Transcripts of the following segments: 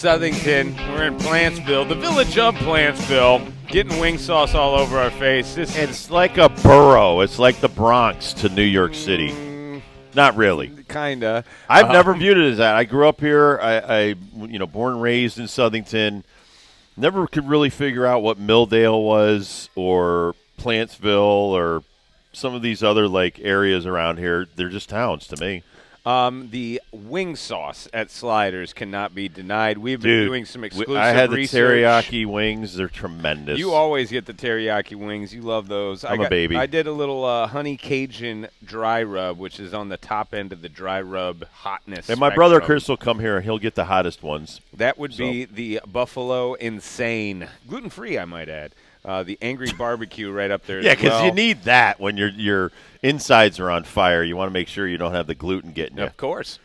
Southington, we're in Plantsville, the village of Plantsville, getting wing sauce all over our face. It's like a borough. It's like the Bronx to New York City. Not really. Kinda. I've never viewed it as that. I grew up here. I born and raised in Southington. Never could really figure out what Milldale was or Plantsville or some of these other areas around here. They're just towns to me. The wing sauce at Sliders cannot be denied. We've been doing some exclusive I had research. the teriyaki wings. They're tremendous. You always get the teriyaki wings. You love those. I'm a baby. I did a little honey Cajun dry rub, which is on the top end of the dry rub hotness And my brother Chris will come here, and he'll get the hottest ones. That would be the Buffalo Insane. Gluten-free, I might add. The Angry Barbecue right up there. Yeah, because you need that when your insides are on fire. You want to make sure you don't have the gluten getting you. Of course.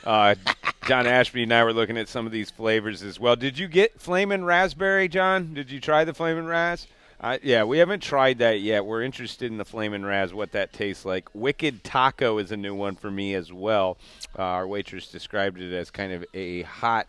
John Ashby and I were looking at some of these flavors as well. Did you get Flamin' Raspberry, John? Did you try the Flamin' Raz? Yeah, we haven't tried that yet. We're interested in the Flamin' Raz, what that tastes like. Wicked Taco is a new one for me as well. Our waitress described it as kind of a hot,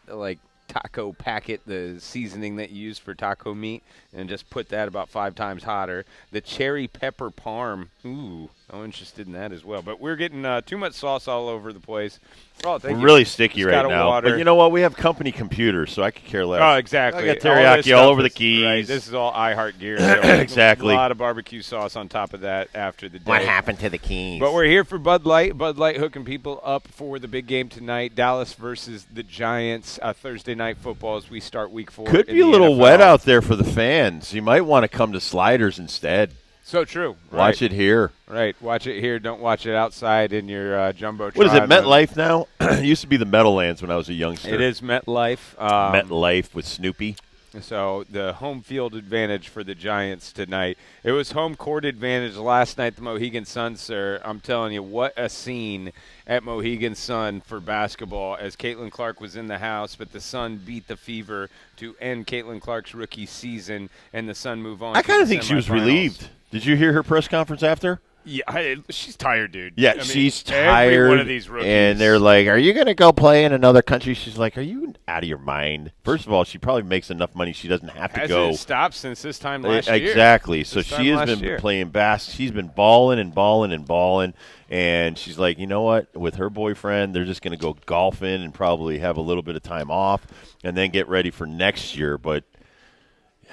taco packet, the seasoning that you use for taco meat, and just put that about 5 times hotter. The cherry pepper parm. Ooh, I'm interested in that as well. But we're getting too much sauce all over the place. Oh, thank We're you. really sticky Just right now. water. But you know what? We have company computers, so I could care less. Oh, exactly. I got teriyaki all over the keys. Right. This is all iHeart gear. Exactly. A lot of barbecue sauce on top of that after the day. What happened to the keys? But we're here for Bud Light. Bud Light hooking people up for the big game tonight. Dallas versus the Giants. Thursday night football as we start week 4. Could be a little wet out there for the fans. You might want to come to Sliders instead. So true. Watch it here. Right. Watch it here. Don't watch it outside in your Jumbotron. What is it, MetLife now? It used to be the Meadowlands when I was a youngster. It is MetLife. MetLife with Snoopy. So the home field advantage for the Giants tonight. It was home court advantage last night, the Mohegan Sun, sir. I'm telling you, what a scene at Mohegan Sun for basketball as Caitlin Clark was in the house, but the Sun beat the Fever to end Caitlin Clark's rookie season, and the Sun move on. I kind of think she was relieved. Did you hear her press conference after? Yeah, she's tired, dude. Yeah, she's tired. Every one of these rookies. And they're like, are you going to go play in another country? She's like, are you out of your mind? First of all, she probably makes enough money she doesn't have to go. Hasn't stopped since this time last year. Exactly. So she has been playing basketball. She's been balling and balling and balling. And she's like, you know what? With her boyfriend, they're just going to go golfing and probably have a little bit of time off and then get ready for next year. But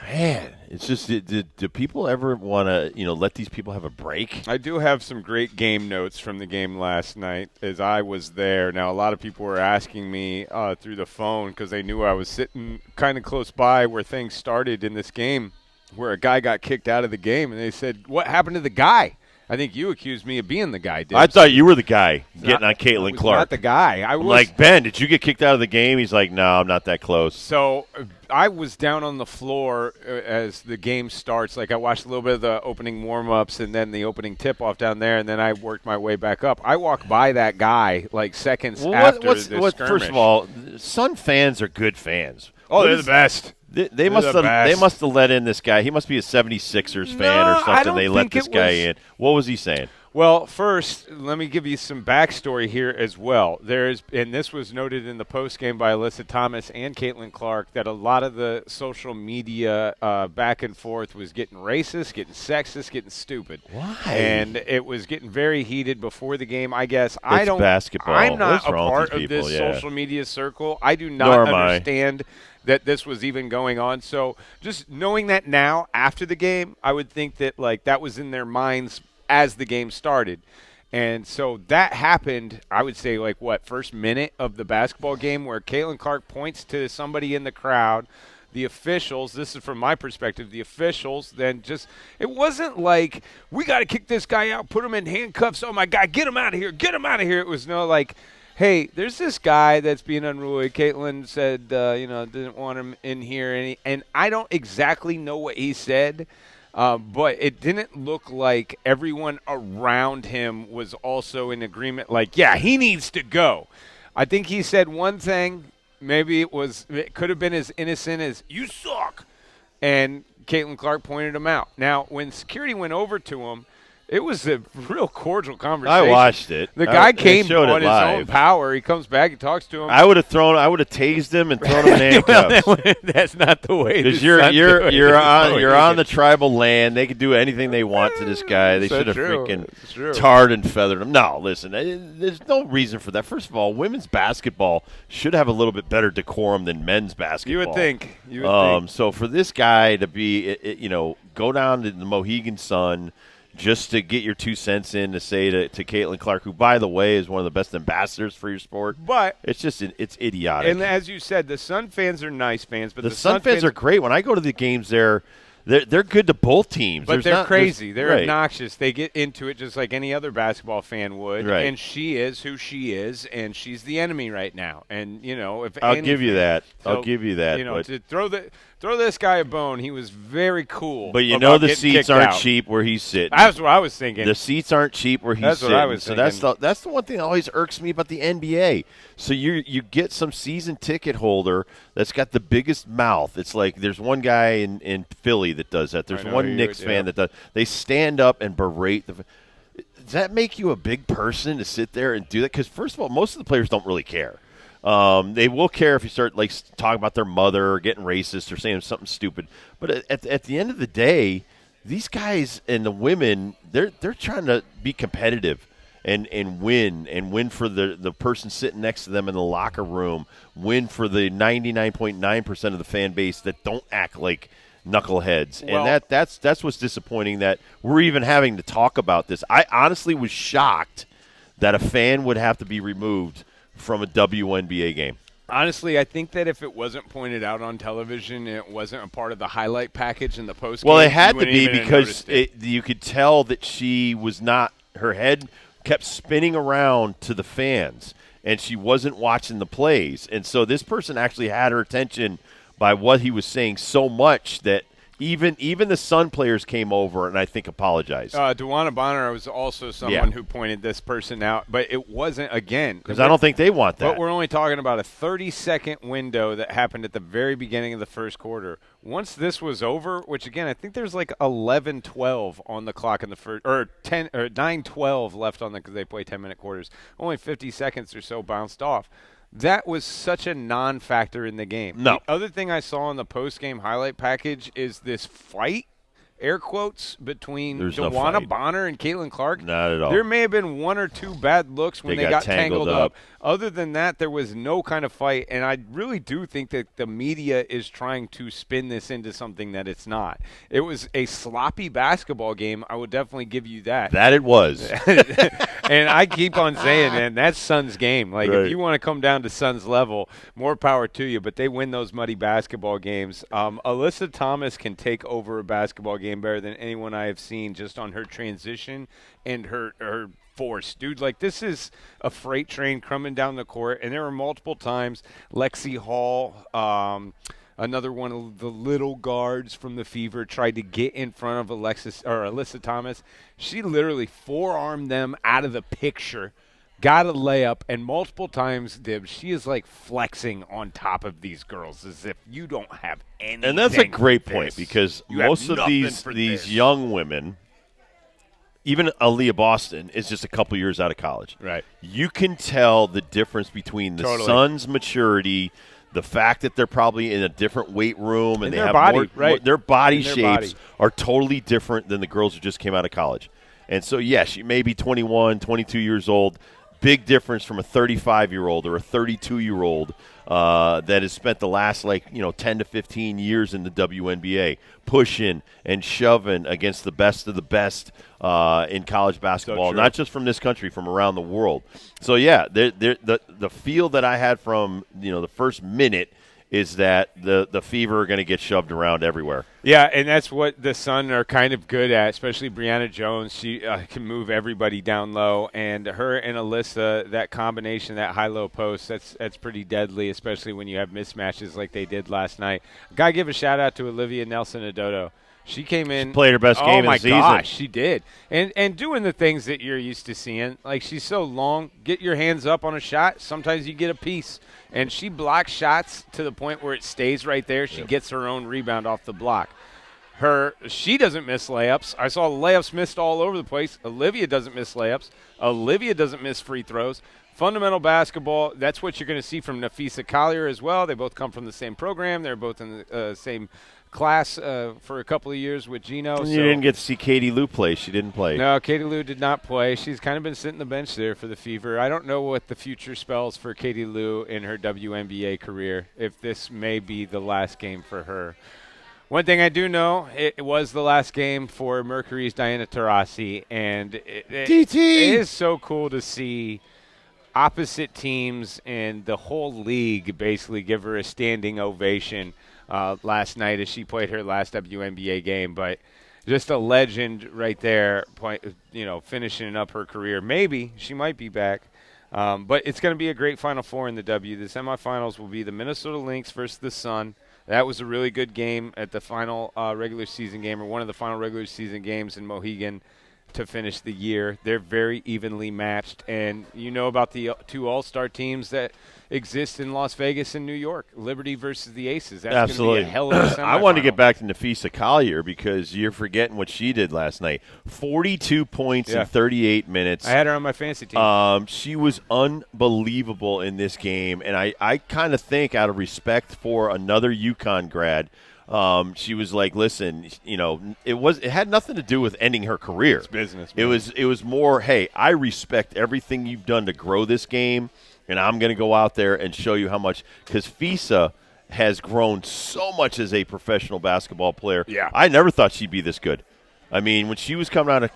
man, it's just, do people ever want to, let these people have a break? I do have some great game notes from the game last night as I was there. Now, a lot of people were asking me through the phone because they knew I was sitting kind of close by where things started in this game where a guy got kicked out of the game, and they said, what happened to the guy? I think you accused me of being the guy, Dibs. I thought you were the guy getting on Caitlin Clark. Not the guy. I'm like, Ben, did you get kicked out of the game? He's like, no, I'm not that close. So I was down on the floor as the game starts. I watched a little bit of the opening warm-ups and then the opening tip-off down there, and then I worked my way back up. I walked by that guy seconds after the skirmish. First of all, Sun fans are good fans. Oh, they're the best. They must have let in this guy. He must be a 76ers fan or something. They let this guy in. What was he saying? Well, first, let me give you some backstory here as well. And this was noted in the postgame by Alyssa Thomas and Caitlin Clark, that a lot of the social media back and forth was getting racist, getting sexist, getting stupid. Why? And it was getting very heated before the game. I guess basketball. I'm not a part of this yeah. social media circle. I do not understand that this was even going on. So just knowing that now after the game, I would think that that was in their minds as the game started. And so that happened, I would say, first minute of the basketball game where Caitlin Clark points to somebody in the crowd. The officials, this is from my perspective, the officials then it wasn't like, we got to kick this guy out, put him in handcuffs, oh my God, get him out of here, get him out of here. It was hey, there's this guy that's being unruly. Caitlin said, didn't want him in here. And I don't exactly know what he said, but it didn't look like everyone around him was also in agreement. Yeah, he needs to go. I think he said one thing. Maybe it could have been as innocent as, you suck. And Caitlin Clark pointed him out. Now, when security went over to him, It was a real cordial conversation. I watched it. The guy came on his own power. He comes back and talks to him. I would have tased him and thrown him in handcuffs. Well, that's not the way. Because you're on the tribal land. They could do anything they want to this guy. They should have freaking tarred and feathered him. No, listen, there's no reason for that. First of all, women's basketball should have a little bit better decorum than men's basketball. You would think. So for this guy to be, go down to the Mohegan Sun just to get your 2 cents in to say to Caitlin Clark, who, by the way, is one of the best ambassadors for your sport. But it's idiotic. And as you said, the Sun fans are nice fans. But the Sun fans are great. When I go to the games there, they're good to both teams. But they're crazy. They're obnoxious. They get into it just like any other basketball fan would. Right. And she is who she is, and she's the enemy right now. And, I'll give you that. To throw this guy a bone, he was very cool. But the seats aren't cheap where he's sitting. That's what I was thinking. The seats aren't cheap where he's sitting. That's what I was thinking. That's the one thing that always irks me about the NBA. So you get some season ticket holder that's got the biggest mouth. It's like there's one guy in Philly that does that. There's one Knicks fan that does. They stand up and berate the. Does that make you a big person to sit there and do that? Because first of all, most of the players don't really care. They will care if you start talking about their mother or getting racist or saying something stupid. But at the end of the day, these guys and the women, they're trying to be competitive and win for the person sitting next to them in the locker room, win for the 99.9% of the fan base that don't act like knuckleheads. Well, and that's what's disappointing, that we're even having to talk about this. I honestly was shocked that a fan would have to be removed from a WNBA game. Honestly, I think that if it wasn't pointed out on television, it wasn't a part of the highlight package in the post game. Well, it had to be because you could tell that she was not – her head kept spinning around to the fans, and she wasn't watching the plays. And so this person actually had her attention by what he was saying so much that even the Sun players came over and I think apologized. Wnba Bonner was also someone who pointed this person out, but it wasn't, again. Because I don't think they want that. But we're only talking about a 30-second window that happened at the very beginning of the first quarter. Once this was over, which, again, I think there's like 11-12 on the clock in the first, or 9-12 left on because they play 10-minute quarters. Only 50 seconds or so bounced off. That was such a non-factor in the game. No. The other thing I saw in the post-game highlight package is this fight, air quotes, between Wnba Bonner and Caitlin Clark. Not at all. There may have been one or two bad looks when they got tangled up. Other than that, there was no kind of fight, and I really do think that the media is trying to spin this into something that it's not. It was a sloppy basketball game. I would definitely give you that. That it was. And I keep on saying, man, that's Suns' game. Like, if you want to come down to Suns' level, more power to you, but they win those muddy basketball games. Alyssa Thomas can take over a basketball game better than anyone I have seen just on her transition and her force. Dude, like, this is a freight train coming down the court, and there were multiple times Lexi Hall, another one of the little guards from the Fever, tried to get in front of Alyssa Thomas. She literally forearmed them out of the picture, got a layup, and multiple times, Dibs, she is like flexing on top of these girls as if you don't have anything. And that's a great point, because most of these young women, even Aaliyah Boston, is just a couple years out of college. Right. You can tell the difference between the Suns' maturity, the fact that they're probably in a different weight room, and they have their body shapes are totally different than the girls who just came out of college. And so, yes, you may be 21, 22 years old. Big difference from a 35-year-old or a 32-year-old that has spent the last 10 to 15 years in the WNBA, pushing and shoving against the best of the best in college basketball, not just from this country, from around the world. So, yeah, the feel that I had from the first minute is that the Fever are going to get shoved around everywhere. Yeah, and that's what the Sun are kind of good at, especially Brianna Jones. She can move everybody down low, and her and Alyssa, that combination, that high-low post, that's pretty deadly, especially when you have mismatches like they did last night. Got to give a shout-out to Olivia Nelson-Ododo. She came in. She played her best game of the season. Oh, my gosh, she did. And doing the things that you're used to seeing. Like, she's so long. Get your hands up on a shot. Sometimes you get a piece. And she blocks shots to the point where it stays right there. She gets her own rebound off the block. She doesn't miss layups. I saw layups missed all over the place. Olivia doesn't miss layups. Olivia doesn't miss free throws. Fundamental basketball, that's what you're going to see from Nafisa Collier as well. They both come from the same program. They're both in the same class for a couple of years with Gino. You didn't get to see Katie Lou play. She didn't play. No, Katie Lou did not play. She's kind of been sitting the bench there for the Fever. I don't know what the future spells for Katie Lou in her WNBA career, if this may be the last game for her. One thing I do know, it was the last game for Mercury's Diana Taurasi, and it is so cool to see opposite teams and the whole league basically give her a standing ovation last night as she played her last WNBA game. But just a legend right there, finishing up her career. Maybe she might be back. But it's going to be a great Final Four in the W. The semifinals will be the Minnesota Lynx versus the Sun. That was a really good game at the final regular season game, or one of the final regular season games in Mohegan to finish the year. They're very evenly matched. And you know about the two all-star teams that exist in Las Vegas and New York, Liberty versus the Aces. That's absolutely going to be a hell of a semifinal. I wanted to get back to Nafisa Collier because you're forgetting what she did last night. 42 points in 38 minutes. I had her on my fantasy team. She was unbelievable in this game, and I kind of think out of respect for another UConn grad, she was like, listen, it had nothing to do with ending her career. It's business, man. It was more, hey, I respect everything you've done to grow this game, and I'm going to go out there and show you how much, because FISA has grown so much as a professional basketball player. Yeah. I never thought she'd be this good. I mean, when she was coming out of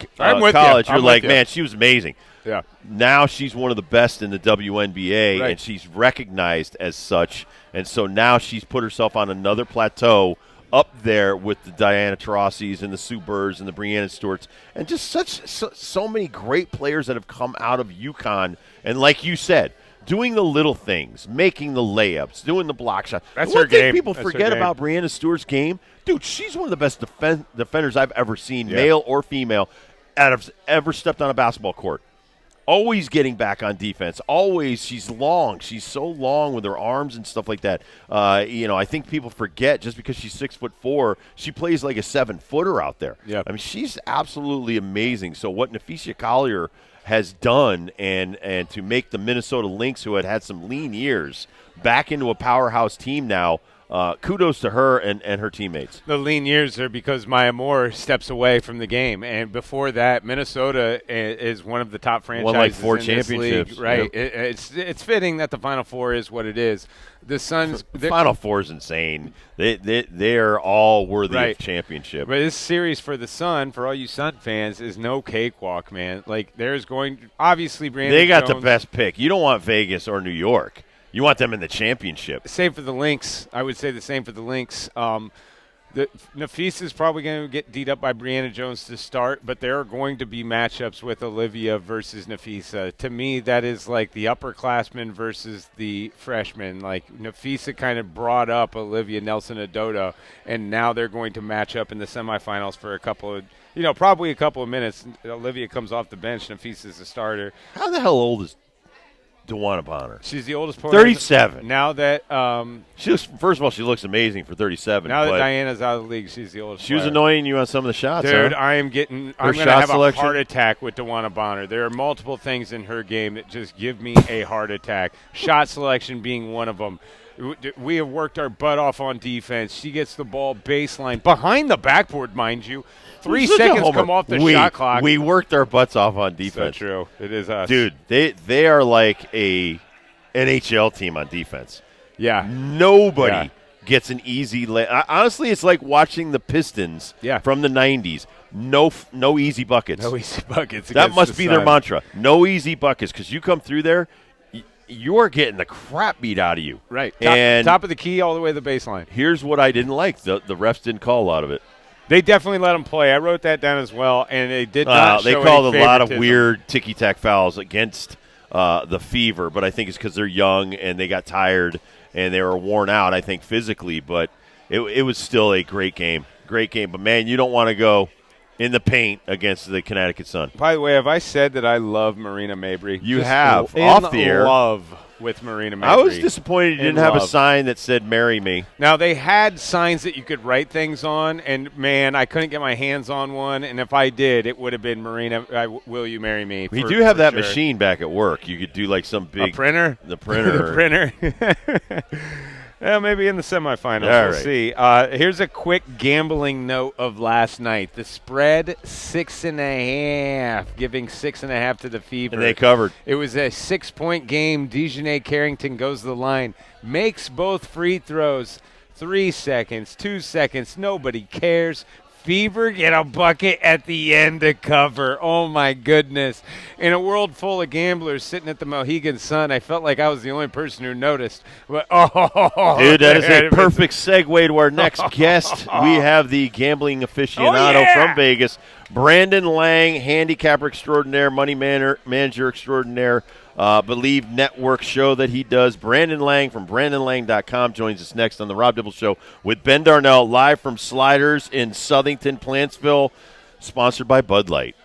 college, you're like, man, she was amazing. Yeah. Now she's one of the best in the WNBA, right, and she's recognized as such. And so now she's put herself on another plateau up there with the Diana Taurasis and the Sue Birds and the Breanna Stewarts, and just so many great players that have come out of UConn. And like you said, doing the little things, making the layups, doing the block shot. That's her game. People forget about Breanna Stewart's game. Dude, she's one of the best defenders I've ever seen, male or female, ever stepped on a basketball court. Always getting back on defense. Always, she's long. She's so long with her arms and stuff like that. I think people forget just because she's 6'4", she plays like a 7-footer out there. Yep. I mean, she's absolutely amazing. So what Nafisa Collier has done and to make the Minnesota Lynx, who had some lean years, back into a powerhouse team now, kudos to her and her teammates. The lean years are because Maya Moore steps away from the game, and before that, Minnesota is one of the top franchises. Won like 4 in championships, this league, right? Yep. It's fitting that the Final Four is what it is. The Suns, the Final Four is insane. They're all worthy right, of championship. But this series for the Sun, for all you Sun fans, is no cakewalk, man. Like obviously, Brandon they got Jones, the best pick. You don't want Vegas or New York. You want them in the championship. Same for the Lynx. I would say the same for the Lynx. Nafisa is probably going to get beat up by Breanna Jones to start, but there are going to be matchups with Olivia versus Nafisa. To me, that is like the upperclassmen versus the freshmen. Like Nafisa kind of brought up Olivia Nelson-Ododa, and now they're going to match up in the semifinals for probably a couple of minutes. Olivia comes off the bench. Nafisa is the starter. How the hell old is DeWanna Bonner? She's the oldest player. 37. Now that first of all, she looks amazing for 37. Now that Diana's out of the league, she's the oldest. She was annoying you on some of the shots, dude. Huh? I'm going to have a heart attack with DeWanna Bonner. There are multiple things in her game that just give me a heart attack. Shot selection being one of them. We have worked our butt off on defense. She gets the ball baseline behind the backboard, mind you. 3 seconds come off the shot clock. We worked our butts off on defense. So true. It is us. Dude, they are like a NHL team on defense. Yeah. Nobody gets an easy honestly, it's like watching the Pistons from the 90s. No easy buckets. No easy buckets. That must be their mantra. No easy buckets, because you come through there, you're getting the crap beat out of you. Right. And top of the key all the way to the baseline. Here's what I didn't like. The refs didn't call a lot of it. They definitely let them play. I wrote that down as well, and they did not. They called a lot of weird ticky-tack fouls against the Fever, but I think it's because they're young and they got tired and they were worn out, I think, physically. But it was still a great game. Great game. But, man, you don't want to go in the paint against the Connecticut Sun. By the way, have I said that I love Marina Mabry? You have. Off the air. Love. with Marina Mabry. I was disappointed you didn't have a sign that said "Marry Me." Now, they had signs that you could write things on, and, man, I couldn't get my hands on one, and if I did, it would have been Marina, will you marry me? We do have that machine back at work. You could do like some big printer? The printer. The printer. Well, maybe in the semifinals. We'll see. Here's a quick gambling note of last night. The spread, 6.5, giving 6.5 to the Fever. And they covered. It was a 6-point game. Dejanay Carrington goes to the line, makes both free throws. 3 seconds, 2 seconds, nobody cares. Fever get a bucket at the end to cover. Oh, my goodness. In a world full of gamblers sitting at the Mohegan Sun, I felt like I was the only person who noticed. But, dude, that is a perfect segue to our next guest. We have the gambling aficionado from Vegas, Brandon Lang, handicapper extraordinaire, money manager extraordinaire. Believe Network show that he does. Brandon Lang from BrandonLang.com joins us next on the Rob Dibble Show with Ben Darnell, live from Sliders in Southington, Plantsville, sponsored by Bud Light.